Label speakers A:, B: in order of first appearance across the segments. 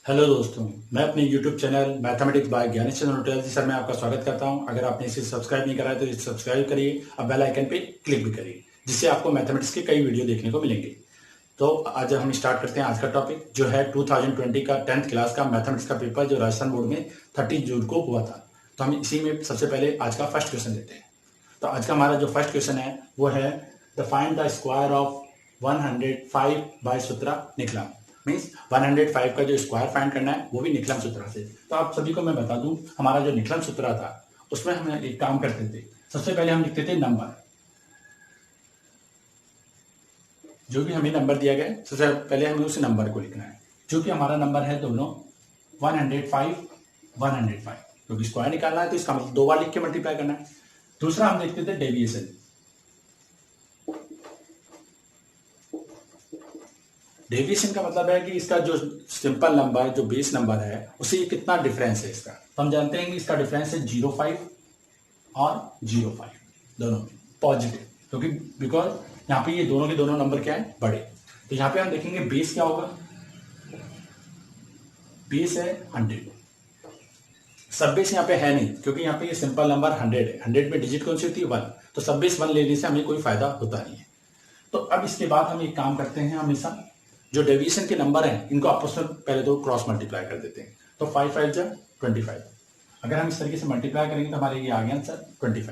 A: Hello दोस्तों, मैं अपने YouTube channel mathematics by Gyanesh Chandra Notiyal sir में आपका स्वागत करता हूं। अगर आपने इसे सब्सक्राइब नहीं करा है तो इसे सब्सक्राइब करिए और बेल आइकन पे क्लिक भी करिए, जिससे आपको मैथमेटिक्स के कई वीडियो देखने को मिलेंगे। तो आज हम स्टार्ट करते हैं आज का टॉपिक, जो है 2020 का 10th क्लास का मैथमेटिक्स का पेपर, जो राजस्थान बोर्ड में 30 जून को हुआ था। तो हम इसी में सबसे पहले आज का फर्स्ट क्वेश्चन लेते हैं। तो आज का हमारा जो फर्स्ट क्वेश्चन है वो है the find the square of 105 by सूत्र निकलम। मीन्स 105 का जो स्क्वायर फाइंड करना है वो भी निकलम सूत्र से। तो आप सभी को मैं बता दूं, हमारा जो निकलम सूत्र था उसमें हम एक काम करते थे। सबसे पहले हम लिखते थे नंबर, जो भी हमें नंबर दिया गया है सबसे पहले हमें उस नंबर को लिखना है। जो कि हमारा नंबर है दोनों 105 क्योंकि स्क्वायर निकालना है तो इसका मतलब 2 बार लिख के मल्टीप्लाई करना है। दूसरा हम देखते थे डेविएशन। डेविएशन का मतलब है कि इसका जो सिंपल नंबर, जो बेस नंबर है, उससे कितना डिफरेंस है इसका। तो हम जानते हैं कि इसका डिफरेंस है 0.5 और 0.5 दोनों पॉजिटिव, क्योंकि बिकॉज यहाँ पे ये दोनों के दोनों नंबर क्या है, बड़े। तो यहाँ पे हम देखेंगे बेस क्या होगा। बेस है 100। सब बेस यहाँ पे है नहीं, क्योंकि यहाँ पे ये सिंपल नंबर 100 है। 100 में डिजिट कौन सी होती है, 1। तो सब बेस 1 लेने से हमें कोई फायदा होता नहीं है। तो अब इसके बाद हम एक काम करते हैं, हमेशा जो डेविएशन के नंबर हैं इनको आपस में पहले तो क्रॉस मल्टीप्लाई कर देते हैं। तो 5 5 जा 25। अगर हम इस तरीके से मल्टीप्लाई करेंगे तो हमारे ये आ गया आंसर 25।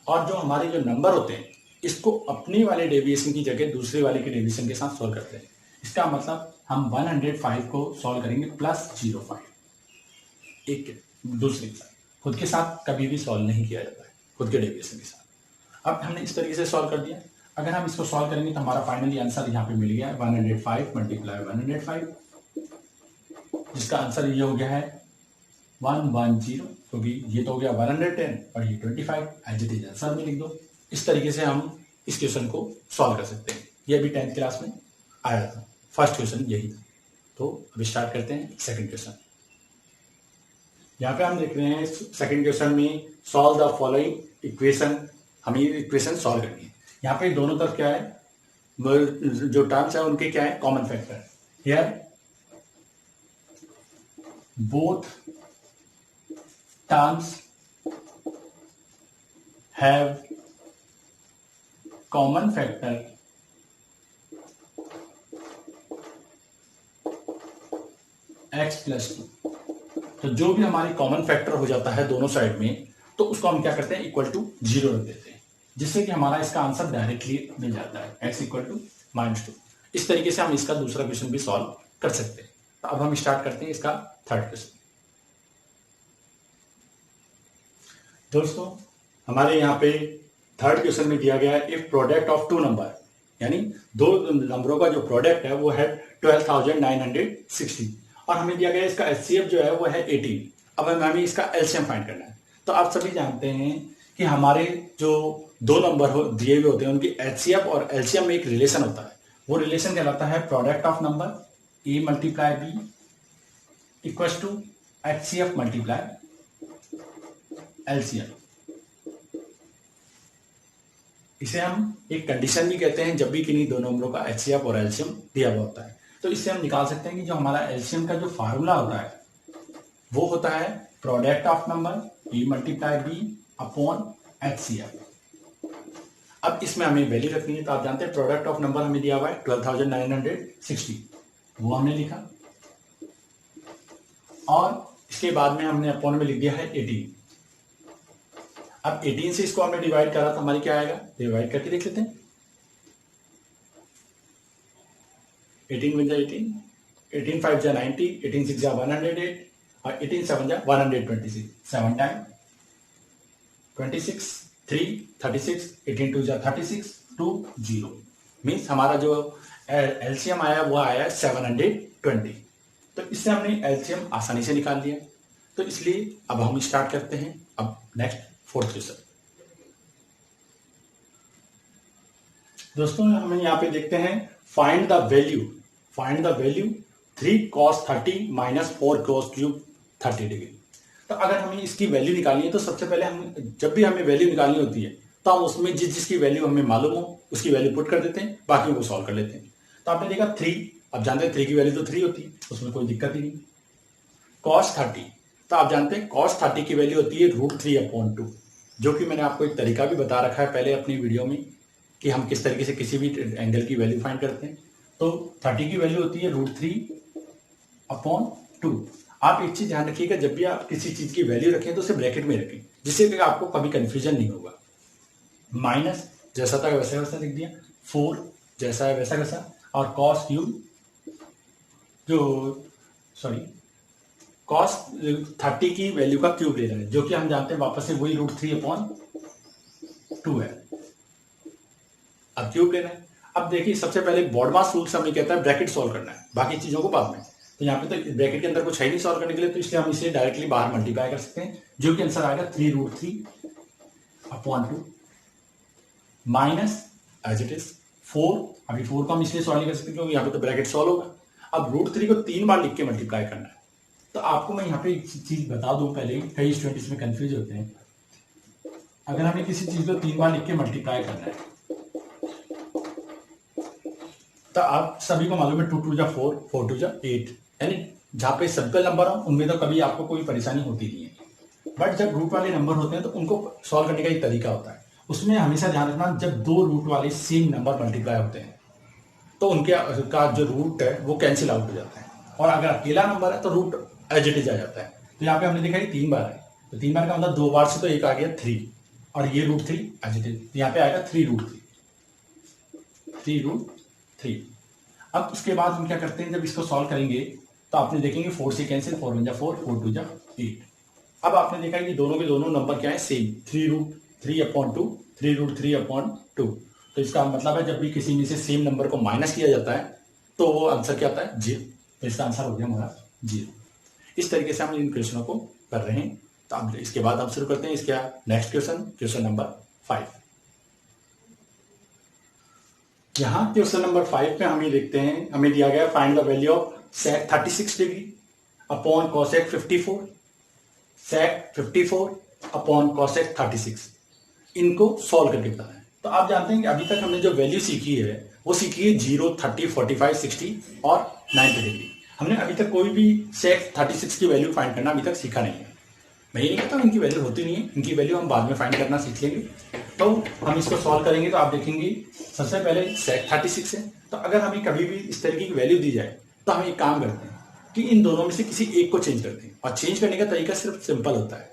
A: और जो हमारे जो नंबर होते हैं इसको अपनी वाले डेविएशन की जगह दूसरे वाले के डेविएशन के साथ सॉल्व करते हैं। इसका मतलब हम 105 को सॉल्व करेंगे प्लस 0.5, एक दूसरे के साथ। खुद के साथ कभी भी सॉल्व नहीं किया जाता है, खुद के डेविएशन के साथ। अब हमने इस तरीके से सॉल्व कर दिया। अगर हम इसको सॉल्व करेंगे तो हमारा फाइनली आंसर यहाँ पे मिल गया है 105 मल्टीप्लाई 105, जिसका आंसर ये हो गया है 110, क्योंकि ये तो हो गया 110 और ये 25। एज इट इज आंसर में लिख दो। इस तरीके से हम इस क्वेश्चन को सॉल्व कर सकते हैं। ये भी 10th क्लास में आया था। फर्स्ट क्वेश्चन यही था। तो अब स्टार्ट करते हैं सेकेंड क्वेश्चन। यहाँ पे हम देख रहे हैं सेकेंड क्वेश्चन में सॉल्व द फॉलोइंग इक्वेशन। हमें इक्वेशन सॉल्व करनी है। यहाँ पे दोनों तरफ क्या है, जो टर्म्स है उनके क्या है, common factor. Here both terms have common factor x+2। तो जो भी हमारी कॉमन फैक्टर हो जाता है दोनों साइड में, तो उसको हम क्या करते हैं, इक्वल टू 0 रख देते हैं, जिससे कि हमारा इसका आंसर डायरेक्टली मिल जाता है, x = -2। इस तरीके से हम इसका दूसरा क्वेश्चन भी सॉल्व कर सकते हैं। तो अब हम स्टार्ट करते हैं इसका थर्ड क्वेश्चन। दोस्तों, हमारे यहाँ पे थर्ड क्वेश्चन में दिया गया है इफ प्रोडक्ट ऑफ 2 नंबर, यानी 2 नंबरों का जो प्रोडक्ट है वो है 12,960, और हमें दिया गया है इसका HCF जो है वो है 18। अब हमें इसका LCM फाइंड करना है। तो आप सभी जानते हैं कि हमारे जो 2 नंबर दिए हुए होते हैं उनकी HCF और LCM में एक रिलेशन होता है। वो रिलेशन कहलाता है product of number A × B equals to HCF × LCM। इसे हम एक कंडीशन भी कहते हैं, जब भी किन्हीं 2 नंबरों का HCF और LCM दिया हुआ होता है। तो इससे हम निकाल सकते हैं कि जो हमारा LCM का जो फार्मूला होता है वो होता है product of number A × B upon HCF। अब इसमें हमें वैल्यू रखनी है। तो आप जानते हैं प्रोडक्ट ऑफ नंबर हमें दिया हुआ है 12,960, वो हमने लिखा, और इसके बाद में हमने अपॉन में लिख दिया है 18। अब 18 से इसको हमने डिवाइड करा तो हमारी क्या आएगा, डिवाइड करके देख लेते हैं। 18 × 18, 18 5 जा 90, 18 6 जा 108 और 18 7 जा 126। 7 टाइम 26 3 36, 18 2 जा 36, 2 0। मीन्स हमारा जो LCM आया वो आया 720। तो इससे हमने LCM आसानी से निकाल दिया। तो इसलिए अब हम स्टार्ट करते हैं अब नेक्स्ट फोर्थ क्वेश्चन। दोस्तों, हमें यहाँ पे देखते हैं find the value 3 cos 30 - 4 cos cube 30 degree. तो अगर हमें इसकी वैल्यू निकालनी है तो सबसे पहले हम, जब भी हमें वैल्यू निकालनी होती है तो हम उसमें जिसकी वैल्यू हमें मालूम हो उसकी वैल्यू पुट कर देते हैं, बाकी को सॉल्व कर लेते हैं। तो आपने देखा 3, अब जानते हैं 3 की वैल्यू तो 3 होती है, उसमें कोई दिक्कत ही नहीं। cos 30, तो आप जानते हैं cos 30 की वैल्यू होती है √3/2, जो कि मैंने आपको एक तरीका भी बता रखा है पहले अपनी वीडियो में कि हम किस तरीके से किसी भी एंगल की वैल्यू फाइंड करते हैं। तो 30 की वैल्यू होती है √3/2। आप एक चीज ध्यान रखिएगा, जब भी आप किसी चीज की वैल्यू रखें तो उसे ब्रैकेट में रखें, जिससे कि आपको कभी कंफ्यूजन नहीं होगा। माइनस जैसा था वैसा वैसा लिख दिया, 4 जैसा है वैसा वैसा, और cos क्यूब cos 30 की वैल्यू का क्यूब ले रहा है, जो कि हम जानते हैं वापस से वही √3/2 है। अब क्यूब लेना है। अब देखिए सबसे पहले बॉडमास रूल से हमें कहता है ब्रैकेट सॉल्व करना है, बाकी चीजों को बाद में। तो यहाँ पे तो ब्रैकेट के अंदर कुछ है नहीं सॉल्व करने के लिए, तो इसलिए हम इसे डायरेक्टली बाहर मल्टीप्लाई कर सकते हैं, जो कि आंसर आएगा 3√3/2 माइनस एज इट इज 4। अभी 4 को हम इसलिए सॉल्व नहीं कर सकते क्योंकि यहाँ पे तो ब्रैकेट सॉल्व होगा। अब √3 को 3 बार लिख के मल्टीप्लाई करना है। तो आपको मैं यहाँ पे एक चीज बता दूं पहले ही, कई स्टूडेंट इसमें कंफ्यूज होते हैं। अगर हमें किसी चीज को 3 बार लिख के मल्टीप्लाई करना है, तो आप सभी को मालूम है 2 2 जा 4, 4 2 जा 8, यानी जहां पे सिंपल नंबर हो उनमें तो कभी आपको कोई परेशानी होती नहीं है। बट जब रूट वाले नंबर होते हैं तो उनको सॉल्व करने का एक तरीका होता है। उसमें हमेशा ध्यान रखना, जब 2 रूट वाले सेम नंबर मल्टीप्लाई होते हैं तो उनके का जो रूट है वो कैंसिल आउट हो जाता है, और अगर अकेला नंबर है तो रूट एज इट इज आ जाता है। तो यहाँ पे हमने देखा ये 3 बार है, तो 3 बार का मतलब 2 बार से तो एक आ गया 3, और ये √3 एज इट इज, यहाँ पे आएगा 3√3। अब उसके बाद हम क्या करते हैं, जब इसको सॉल्व करेंगे तो आपने देखेंगे 4 से कैंसिल, 4 1 जा 4, 4 2 जा 8। अब आपने देखा कि दोनों के दोनों नंबर क्या है, सेम 3√3/2, 3√3/2। तो इसका मतलब है जब भी किसी में से सेम नंबर को माइनस किया जाता है तो वो आंसर क्या आता है, 0। तो इसका आंसर हो गया हमारा 0। इस तरीके से हम इन क्वेश्चनों को कर रहे हैं। तो अब इसके बाद हम शुरू करते हैं इसका नेक्स्ट क्वेश्चन नंबर 5। यहाँ क्वेश्चन नंबर 5 में हम ये देखते हैं, हमें दिया गया find the value of sec 36 degree upon cosec 54, sec 54 upon cosec 36, इनको सॉल्व करके बताना है। तो आप जानते हैं कि अभी तक हमने जो वैल्यू सीखी है वो सीखी है 0, 30, 45, 60 और 90 डिग्री। हमने अभी तक कोई भी sec 36 की वैल्यू फाइंड करना अभी तक सीखा नहीं है। मैं ये नहीं कहता इनकी वैल्यू होती नहीं है, इनकी वैल्यू हम बाद में फाइंड करना सीख लेंगे। तो हम इसको सॉल्व करेंगे तो आप देखेंगे सबसे पहले sec 36 है, तो अगर हमें कभी भी इस तरीके की वैल्यू दी जाए तो हम एक काम करते हैं कि इन दोनों में से किसी एक को चेंज करते हैं, और चेंज करने का तरीका सिर्फ सिंपल होता है।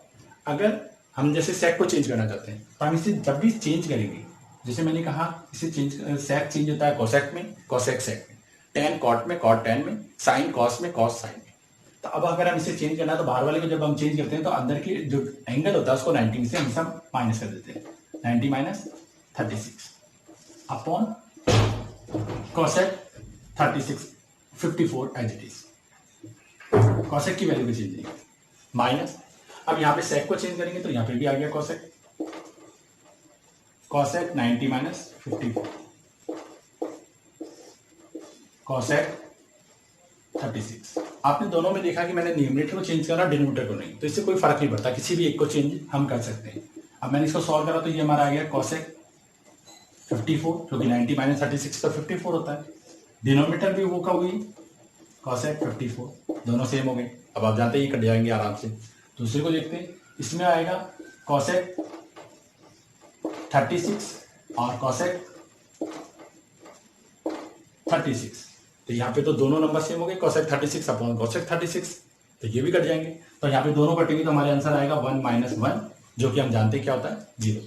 A: अगर हम जैसे sec को चेंज करना चाहते हैं तो हम इसे जब भी चेंज करेंगे, जैसे मैंने कहा इसे sec चेंज होता है cosec में, cosec sec में, tan cot में, cot tan में, sin cos में, cos sin में। तो अब अगर हम इसे चेंज करना है तो बाहर वाले को जब हम चेंज करते हैं तो अंदर की जो एंगल होता है उसको 90 से हमेशा माइनस कर देते हैं, 90 minus 36 upon cosec 36 54 as it is. cosec की वैल्यू को चेंज करेंगे माइनस, अब यहाँ पे sec को चेंज करेंगे तो यहाँ पे भी आ गया cosec 90 माइनस 54 cosec 36। आपने दोनों में देखा कि मैंने न्यूमरेटर को चेंज करा, डिनोमिनेटर को नहीं, तो इससे कोई फर्क नहीं पड़ता, किसी भी एक को चेंज हम कर सकते हैं। अब मैंने इसको सॉल्व करा तो ये हमारा आ गया cosec 54, क्योंकि 90 माइनस 36 तो 54 होता है। डिनोमिनेटर भी वो का हुई cosec 54, दोनों सेम हो गए। अब आप जानते हैं ये कट जाएंगे आराम से। दूसरे को देखते हैं, इसमें आएगा cosec 36 और cosec 36, तो यहाँ पे तो दोनों नंबर सेम हो गए, cosec 36 अपॉन cosec 36, तो ये भी कट जाएंगे। तो यहाँ पे दोनों कटेंगे तो हमारे आंसर आएगा 1 माइनस 1, जो कि हम जानते हैं क्या होता है 0।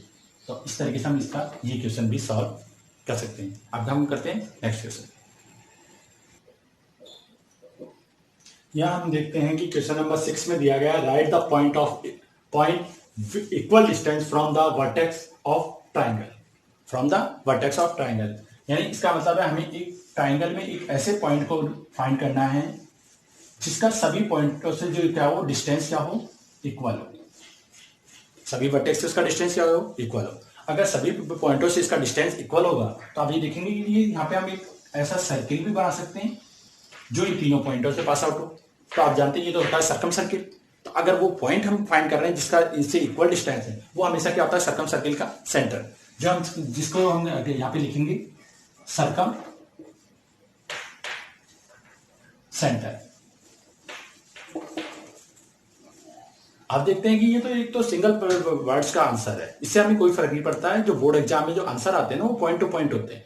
A: तो इस तरीके से हम इसका ये क्वेश्चन भी सॉल्व कर सकते हैं। अब हम करते हैं नेक्स्ट क्वेश्चन। यहाँ हम देखते हैं कि क्वेश्चन नंबर 6 में दिया गया right the point equal distance from the vertex of triangle, यानी इसका मतलब है हमें एक ट्राइंगल में एक ऐसे पॉइंट को फाइंड करना है जिसका सभी पॉइंटों से जो क्या हो डिस्टेंस क्या हो, इक्वल हो। सभी वर्टेक्स से उसका डिस्टेंस क्या हो, इक्वल हो। अगर सभी पॉइंटों से इसका डिस्टेंस इक्वल होगा तो आप ये देखेंगे कि ये यहाँ पे हम एक ऐसा सर्किल भी बना सकते हैं जो इन तीनों पॉइंटों से पास आउट हो। तो आप जानते हैं ये तो होता है सर्कम सर्किल। तो अगर वो पॉइंट हम फाइंड कर रहे हैं जिसका इनसे इक्वल डिस्टेंस है, वो हमेशा क्या होता है सर्कम सर्किल का सेंटर, जो हम जिसको हम यहाँ पे लिखेंगे सर्कम सेंटर। आप देखते हैं कि ये तो एक तो सिंगल वर्ड्स का आंसर है, इससे हमें कोई फर्क नहीं पड़ता है। जो बोर्ड एग्जाम में जो आंसर आते हैं ना वो पॉइंट टू पॉइंट होते हैं।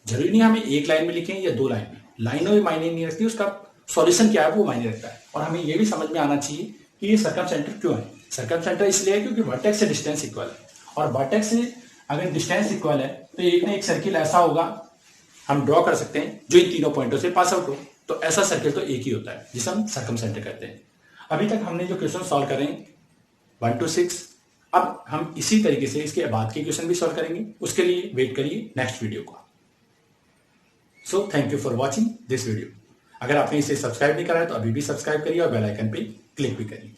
A: जरूरी नहीं हमें एक लाइन में लिखें या 2 लाइन में, लाइनों में मायने नहीं रखती, उसका सॉल्यूशन क्या है वो मायने रखता है। और हमें ये भी समझ में आना चाहिए कि ये सर्कम सेंटर क्यों है। सर्कम सेंटर इसलिए है क्योंकि वर्टेक्स से डिस्टेंस इक्वल है, और वर्टेक्स से अगर डिस्टेंस इक्वल है तो एक ना एक सर्किल ऐसा होगा हम ड्रॉ कर सकते हैं जो इन तीनों पॉइंटों से पास आउट हो। तो ऐसा सर्किल तो एक ही होता है जिसे हम सर्कम सेंटर कहते हैं। अभी तक हमने जो क्वेश्चन सॉल्व करें 1 to 6, अब हम इसी तरीके से इसके बाद के क्वेश्चन भी सॉल्व करेंगे। उसके लिए वेट करिए नेक्स्ट वीडियो का। So thank you for watching this video. अगर आपने इसे सब्सक्राइब नहीं करा है तो अभी भी सब्सक्राइब करिए और बेल आइकन पे क्लिक भी करिए।